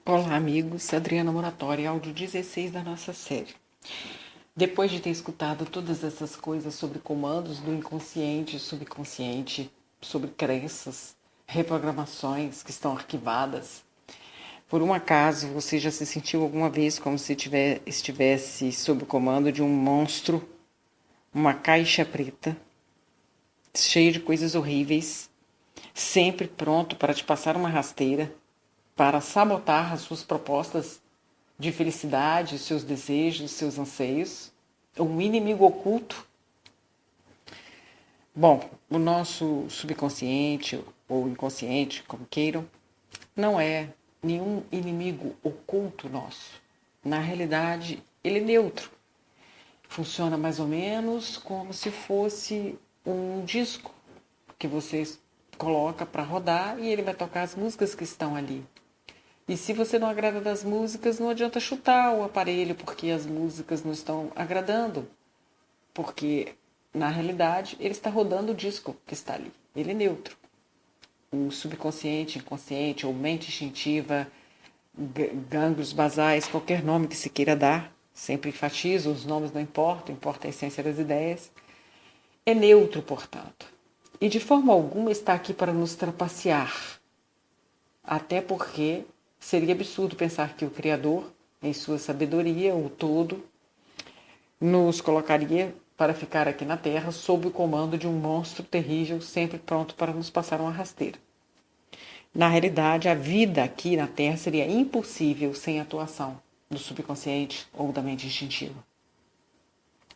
Olá, amigos. Adriana Moratória, áudio 16 da nossa série. Depois de ter escutado todas essas coisas sobre comandos do inconsciente e subconsciente, sobre crenças, reprogramações que estão arquivadas, por um acaso você já se sentiu alguma vez como se estivesse sob o comando de um monstro, uma caixa preta, cheia de coisas horríveis, sempre pronto para te passar uma rasteira, para sabotar as suas propostas de felicidade, seus desejos, seus anseios, um inimigo oculto? Bom, o nosso subconsciente ou inconsciente, como queiram, não é nenhum inimigo oculto nosso. Na realidade, ele é neutro. Funciona mais ou menos como se fosse um disco que você coloca para rodar e ele vai tocar as músicas que estão ali. E se você não agrada das músicas, não adianta chutar o aparelho, porque as músicas não estão agradando. Porque, na realidade, ele está rodando o disco que está ali. Ele é neutro. O subconsciente, inconsciente, ou mente instintiva, gânglios basais, qualquer nome que se queira dar, sempre enfatizo, os nomes não importam, importa a essência das ideias, é neutro, portanto. E de forma alguma está aqui para nos trapacear. Até porque seria absurdo pensar que o Criador, em sua sabedoria, o todo, nos colocaria para ficar aqui na Terra sob o comando de um monstro terrível, sempre pronto para nos passar uma rasteira. Na realidade, a vida aqui na Terra seria impossível sem a atuação do subconsciente ou da mente instintiva.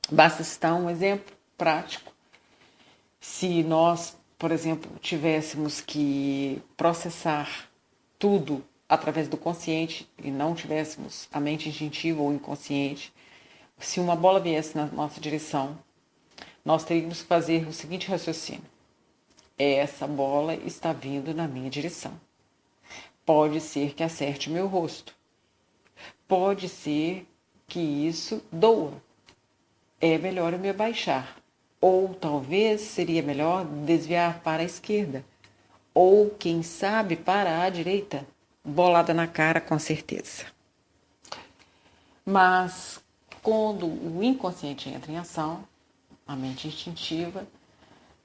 Basta citar um exemplo prático. Se nós, por exemplo, tivéssemos que processar tudo através do consciente e não tivéssemos a mente instintiva ou inconsciente, se uma bola viesse na nossa direção, nós teríamos que fazer o seguinte raciocínio: essa bola está vindo na minha direção. Pode ser que acerte meu rosto. Pode ser que isso doa. É melhor eu me abaixar. Ou talvez seria melhor desviar para a esquerda. Ou, quem sabe, para a direita. Bolada na cara, com certeza. Mas, quando o inconsciente entra em ação, a mente instintiva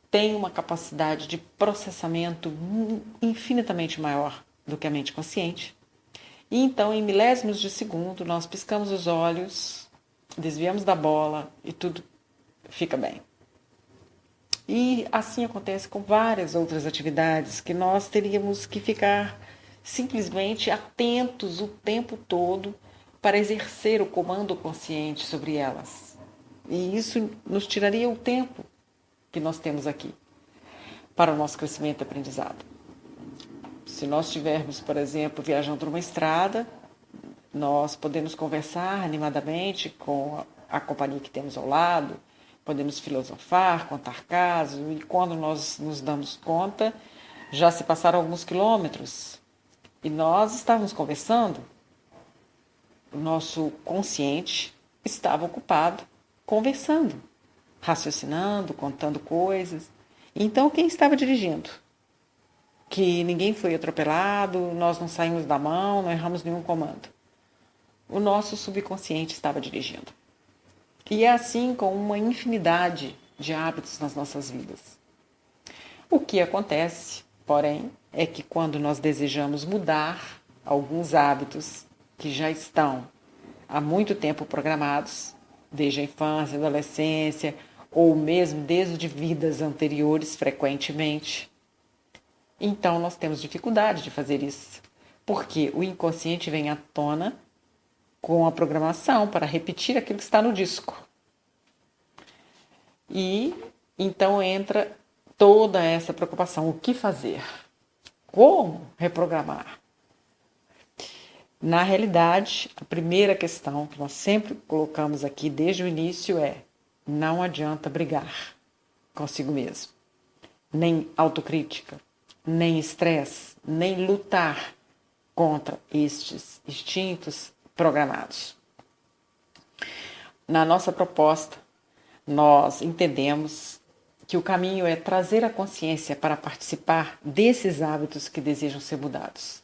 tem uma capacidade de processamento infinitamente maior do que a mente consciente. E então, em milésimos de segundo, nós piscamos os olhos, desviamos da bola e tudo fica bem. E assim acontece com várias outras atividades que nós teríamos que ficar simplesmente atentos o tempo todo para exercer o comando consciente sobre elas. E isso nos tiraria o tempo que nós temos aqui para o nosso crescimento e aprendizado. Se nós estivermos, por exemplo, viajando por uma estrada, nós podemos conversar animadamente com a companhia que temos ao lado, podemos filosofar, contar casos, e quando nós nos damos conta, já se passaram alguns quilômetros e nós estávamos conversando, o nosso consciente estava ocupado conversando, raciocinando, contando coisas. Então, quem estava dirigindo? Que ninguém foi atropelado, nós não saímos da mão, não erramos nenhum comando. O nosso subconsciente estava dirigindo. E é assim com uma infinidade de hábitos nas nossas vidas. O que acontece, porém, é que quando nós desejamos mudar alguns hábitos que já estão há muito tempo programados, desde a infância, adolescência, ou mesmo desde vidas anteriores frequentemente, então nós temos dificuldade de fazer isso, porque o inconsciente vem à tona com a programação para repetir aquilo que está no disco. E então entra toda essa preocupação: o que fazer? Como reprogramar? Na realidade, a primeira questão que nós sempre colocamos aqui desde o início é: não adianta brigar consigo mesmo, nem autocrítica, nem estresse, nem lutar contra estes instintos programados. Na nossa proposta, nós entendemos que o caminho é trazer a consciência para participar desses hábitos que desejam ser mudados,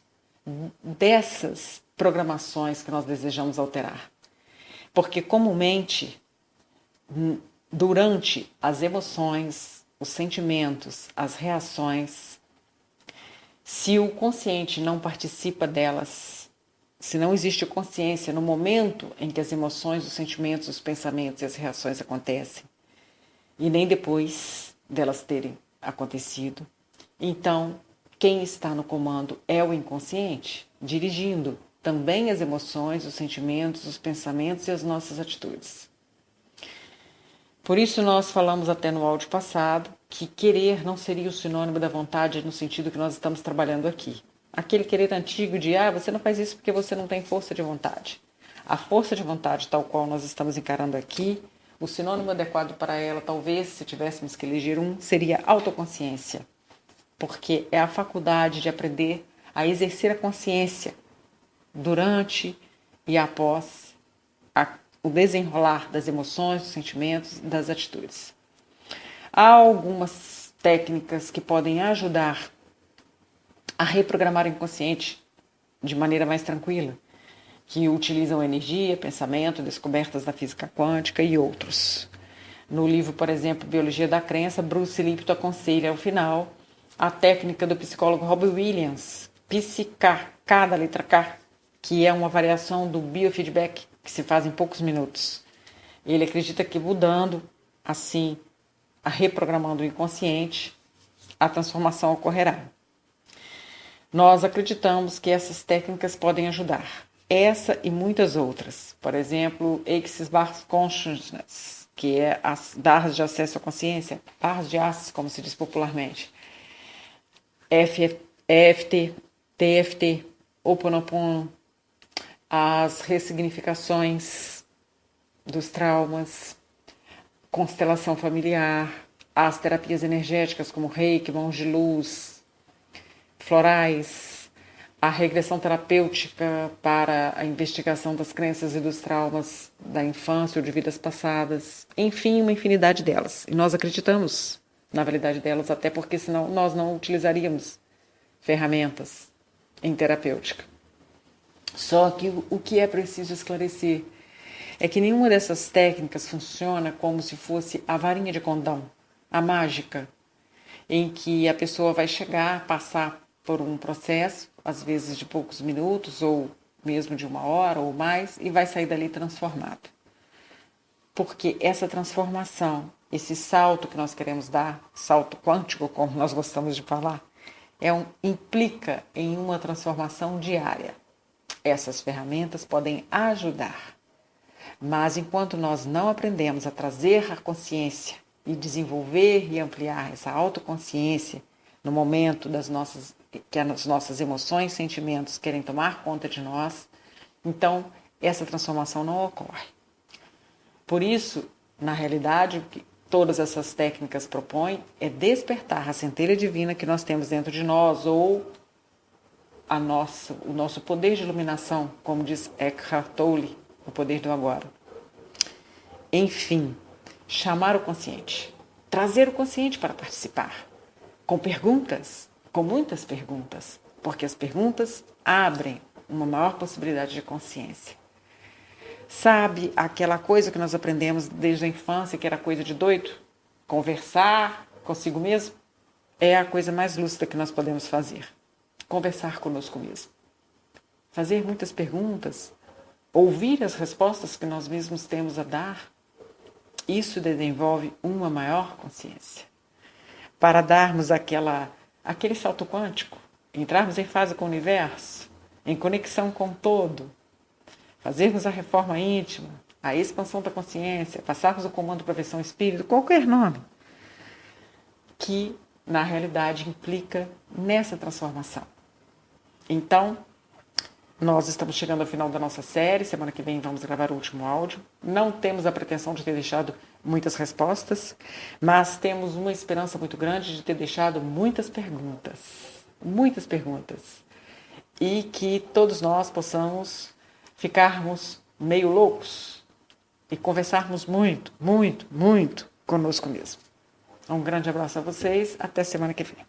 dessas programações que nós desejamos alterar. Porque comumente, durante as emoções, os sentimentos, as reações, se o consciente não participa delas, se não existe consciência no momento em que as emoções, os sentimentos, os pensamentos e as reações acontecem, e nem depois delas terem acontecido, então quem está no comando é o inconsciente, dirigindo também as emoções, os sentimentos, os pensamentos e as nossas atitudes. Por isso nós falamos até no áudio passado que querer não seria o sinônimo da vontade no sentido que nós estamos trabalhando aqui. Aquele querer antigo de, você não faz isso porque você não tem força de vontade. A força de vontade tal qual nós estamos encarando aqui, o sinônimo adequado para ela, talvez, se tivéssemos que eleger um, seria autoconsciência. Porque é a faculdade de aprender a exercer a consciência durante e após o desenrolar das emoções, dos sentimentos, das atitudes. Há algumas técnicas que podem ajudar a reprogramar o inconsciente de maneira mais tranquila, que utilizam energia, pensamento, descobertas da física quântica e outros. No livro, por exemplo, Biologia da Crença, Bruce Lipton aconselha ao final a técnica do psicólogo Robbie Williams, PSIK, da letra K, que é uma variação do biofeedback que se faz em poucos minutos. Ele acredita que mudando, assim, reprogramando o inconsciente, a transformação ocorrerá. Nós acreditamos que essas técnicas podem ajudar. Essa e muitas outras. Por exemplo, Access Bars Consciousness, que é as barras de acesso à consciência, barras de aço, como se diz popularmente. EFT, TFT, Ho'oponopono, as ressignificações dos traumas, constelação familiar, as terapias energéticas como Reiki, mãos de luz, florais, a regressão terapêutica para a investigação das crenças e dos traumas da infância ou de vidas passadas, enfim, uma infinidade delas. E nós acreditamos na validade delas, até porque senão nós não utilizaríamos ferramentas em terapêutica. Só que o que é preciso esclarecer é que nenhuma dessas técnicas funciona como se fosse a varinha de condão, a mágica, em que a pessoa vai chegar, passar por um processo, às vezes de poucos minutos, ou mesmo de 1 hora ou mais, e vai sair dali transformado. Porque essa transformação, esse salto que nós queremos dar, salto quântico, como nós gostamos de falar, implica em uma transformação diária. Essas ferramentas podem ajudar, mas enquanto nós não aprendemos a trazer a consciência e desenvolver e ampliar essa autoconsciência no momento que as nossas emoções, sentimentos querem tomar conta de nós, então essa transformação não ocorre. Por isso, na realidade, o que todas essas técnicas propõem é despertar a centelha divina que nós temos dentro de nós, ou o nosso poder de iluminação, como diz Eckhart Tolle, o poder do agora. Enfim, chamar o consciente, trazer o consciente para participar, com perguntas, com muitas perguntas, porque as perguntas abrem uma maior possibilidade de consciência. Sabe aquela coisa que nós aprendemos desde a infância, que era coisa de doido? Conversar consigo mesmo é a coisa mais lúcida que nós podemos fazer. Conversar conosco mesmo. Fazer muitas perguntas, ouvir as respostas que nós mesmos temos a dar, isso desenvolve uma maior consciência. Para darmos aquele salto quântico, entrarmos em fase com o universo, em conexão com o todo, fazermos a reforma íntima, a expansão da consciência, passarmos o comando para a versão espírito, qualquer nome, que na realidade implica nessa transformação. Então, nós estamos chegando ao final da nossa série, semana que vem vamos gravar o último áudio. Não temos a pretensão de ter deixado muitas respostas, mas temos uma esperança muito grande de ter deixado muitas perguntas, e que todos nós possamos ficarmos meio loucos e conversarmos muito conosco mesmo. Um grande abraço a vocês, até semana que vem.